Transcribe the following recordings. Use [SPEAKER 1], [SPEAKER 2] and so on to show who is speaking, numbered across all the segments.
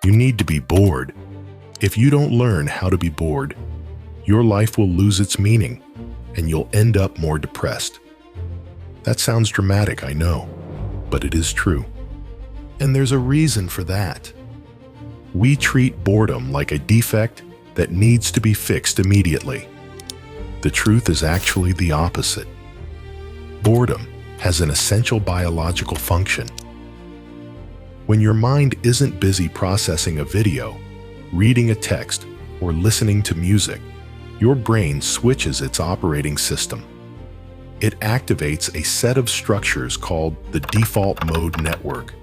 [SPEAKER 1] You need to be bored. If you don't learn how to be bored, your life will lose its meaning and you'll end up more depressed. That sounds dramatic, I know, but it is true. And there's a reason for that. We treat boredom like a defect that needs to be fixed immediately. The truth is actually the opposite. Boredom has an essential biological function. When your mind isn't busy processing a video, reading a text, or listening to music, your brain switches its operating system. It activates a set of structures called the default mode network.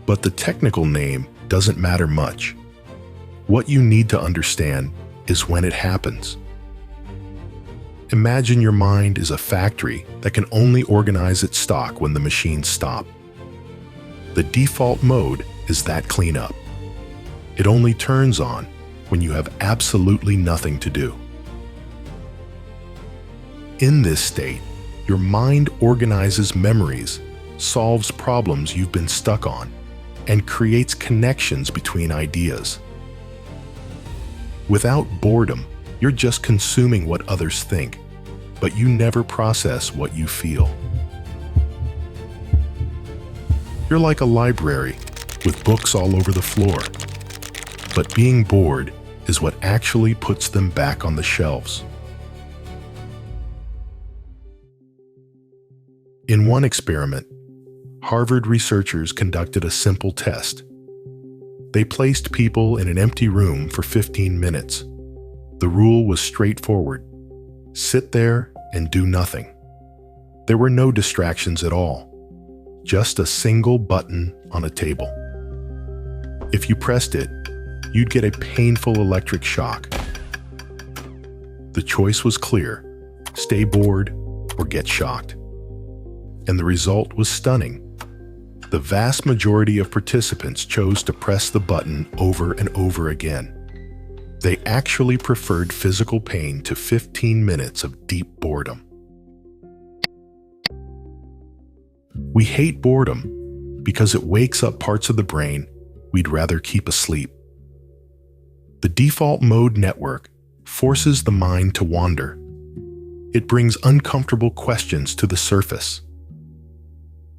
[SPEAKER 1] But the technical name doesn't matter much. What you need to understand is when it happens. Imagine your mind is a factory that can only organize its stock when the machines stop. The default mode is that cleanup. It only turns on when you have absolutely nothing to do. In this state, your mind organizes memories, solves problems you've been stuck on, and creates connections between ideas. Without boredom, you're just consuming what others think, but you never process what you feel. You're like a library with books all over the floor, but being bored is what actually puts them back on the shelves. In one experiment, Harvard researchers conducted a simple test. They placed people in an empty room for 15 minutes. The rule was straightforward. Sit there and do nothing. There were no distractions at all, just a single button on a table. If you pressed it, you'd get a painful electric shock. The choice was clear: stay bored or get shocked. And the result was stunning. The vast majority of participants chose to press the button over and over again. They actually preferred physical pain to 15 minutes of deep boredom. We hate boredom because it wakes up parts of the brain we'd rather keep asleep. The default mode network forces the mind to wander. It brings uncomfortable questions to the surface.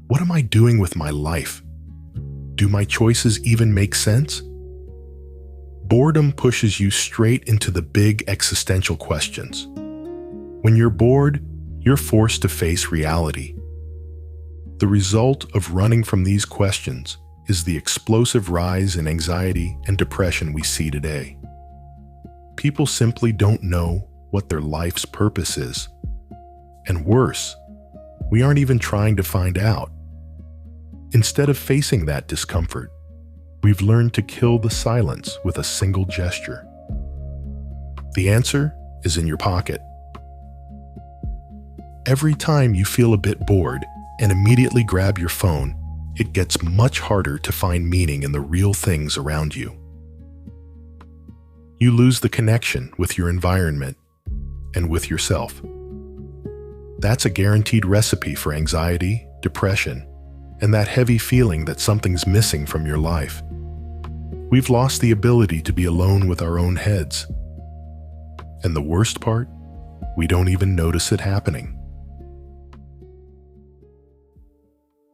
[SPEAKER 1] What am I doing with my life? Do my choices even make sense? Boredom pushes you straight into the big existential questions. When you're bored, you're forced to face reality. The result of running from these questions is the explosive rise in anxiety and depression we see today. People simply don't know what their life's purpose is. And worse, we aren't even trying to find out. Instead of facing that discomfort, we've learned to kill the silence with a single gesture. The answer is in your pocket. Every time you feel a bit bored and immediately grab your phone, it gets much harder to find meaning in the real things around you. You lose the connection with your environment and with yourself. That's a guaranteed recipe for anxiety, depression, and that heavy feeling that something's missing from your life. We've lost the ability to be alone with our own heads. And the worst part, we don't even notice it happening.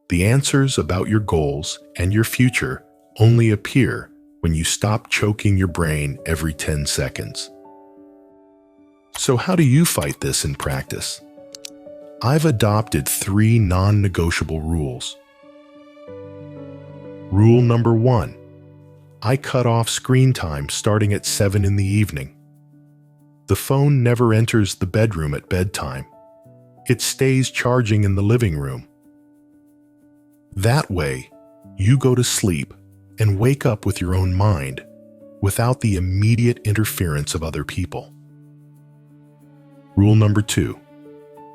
[SPEAKER 1] The answers about your goals and your future only appear when you stop choking your brain every 10 seconds. So how do you fight this in practice? I've adopted 3 non-negotiable rules. Rule number 1. I cut off screen time starting at 7 in the evening. The phone never enters the bedroom at bedtime. It stays charging in the living room. That way, you go to sleep and wake up with your own mind without the immediate interference of other people. Rule number 2.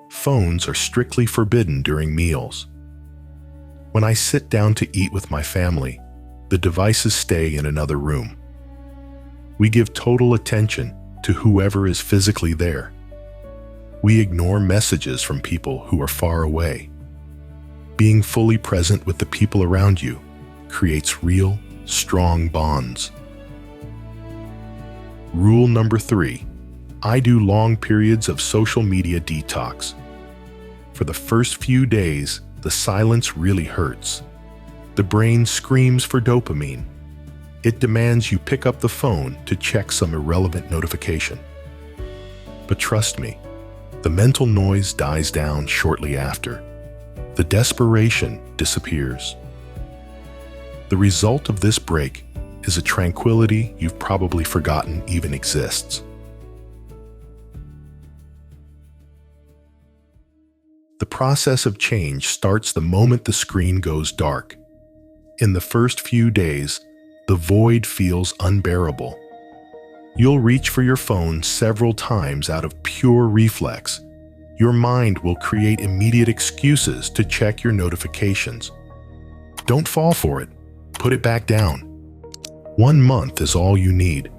[SPEAKER 1] Phones are strictly forbidden during meals. When I sit down to eat with my family, the devices stay in another room. We give total attention to whoever is physically there. We ignore messages from people who are far away. Being fully present with the people around you creates real, strong bonds. Rule number 3. I do long periods of social media detox. For the first few days, the silence really hurts. The brain screams for dopamine. It demands you pick up the phone to check some irrelevant notification. But trust me, the mental noise dies down shortly after. The desperation disappears. The result of this break is a tranquility you've probably forgotten even exists. The process of change starts the moment the screen goes dark. In the first few days, the void feels unbearable. You'll reach for your phone several times out of pure reflex. Your mind will create immediate excuses to check your notifications. Don't fall for it. Put it back down. 1 month is all you need.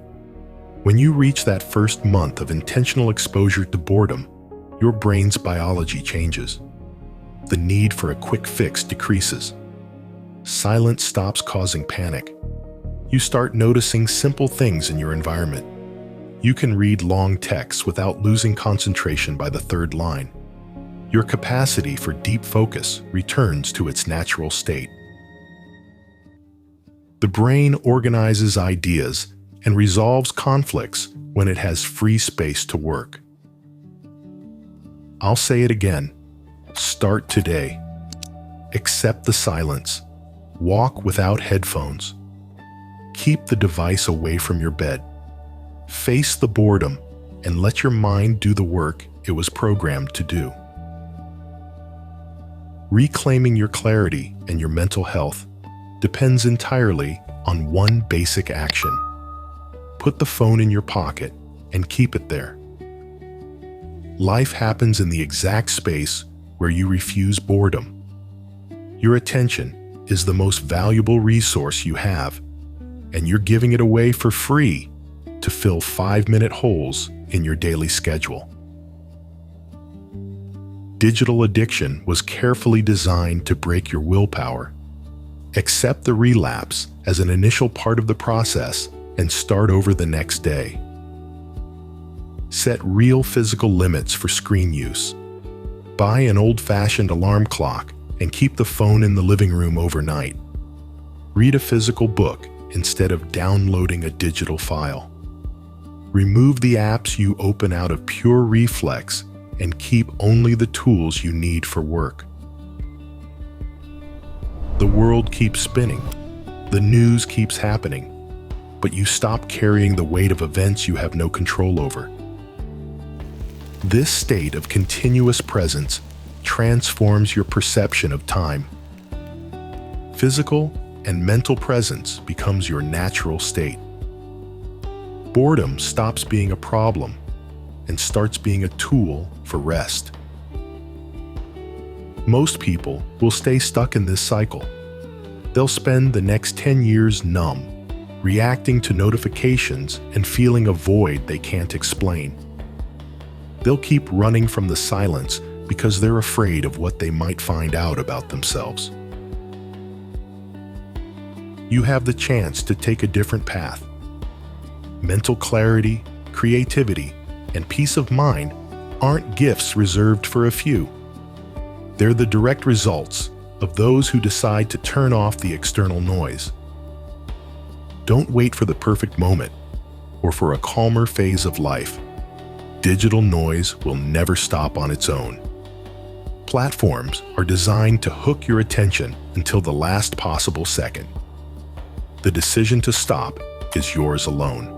[SPEAKER 1] When you reach that first month of intentional exposure to boredom, your brain's biology changes. The need for a quick fix decreases. Silence stops causing panic. You start noticing simple things in your environment. You can read long texts without losing concentration by the 3rd line. Your capacity for deep focus returns to its natural state. The brain organizes ideas and resolves conflicts when it has free space to work. I'll say it again. Start today. Accept the silence. Walk without headphones. Keep the device away from your bed. Face the boredom and let your mind do the work it was programmed to do. Reclaiming your clarity and your mental health depends entirely on one basic action. Put the phone in your pocket and keep it there. Life happens in the exact space where you refuse boredom. Your attention is the most valuable resource you have, and you're giving it away for free to fill 5-minute holes in your daily schedule. Digital addiction was carefully designed to break your willpower. Accept the relapse as an initial part of the process and start over the next day. Set real physical limits for screen use. Buy an old-fashioned alarm clock and keep the phone in the living room overnight. Read a physical book instead of downloading a digital file. Remove the apps you open out of pure reflex and keep only the tools you need for work. The world keeps spinning. The news keeps happening. But you stop carrying the weight of events you have no control over. This state of continuous presence transforms your perception of time. Physical and mental presence becomes your natural state. Boredom stops being a problem and starts being a tool for rest. Most people will stay stuck in this cycle. They'll spend the next 10 years numb, reacting to notifications and feeling a void they can't explain. They'll keep running from the silence because they're afraid of what they might find out about themselves. You have the chance to take a different path. Mental clarity, creativity, and peace of mind aren't gifts reserved for a few. They're the direct results of those who decide to turn off the external noise. Don't wait for the perfect moment or for a calmer phase of life. Digital noise will never stop on its own. Platforms are designed to hook your attention until the last possible second. The decision to stop is yours alone.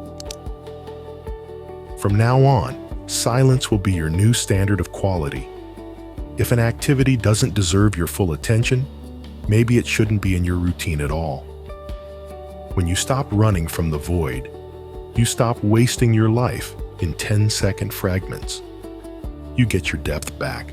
[SPEAKER 1] From now on, silence will be your new standard of quality. If an activity doesn't deserve your full attention, maybe it shouldn't be in your routine at all. When you stop running from the void, you stop wasting your life in 10-second fragments. You get your depth back.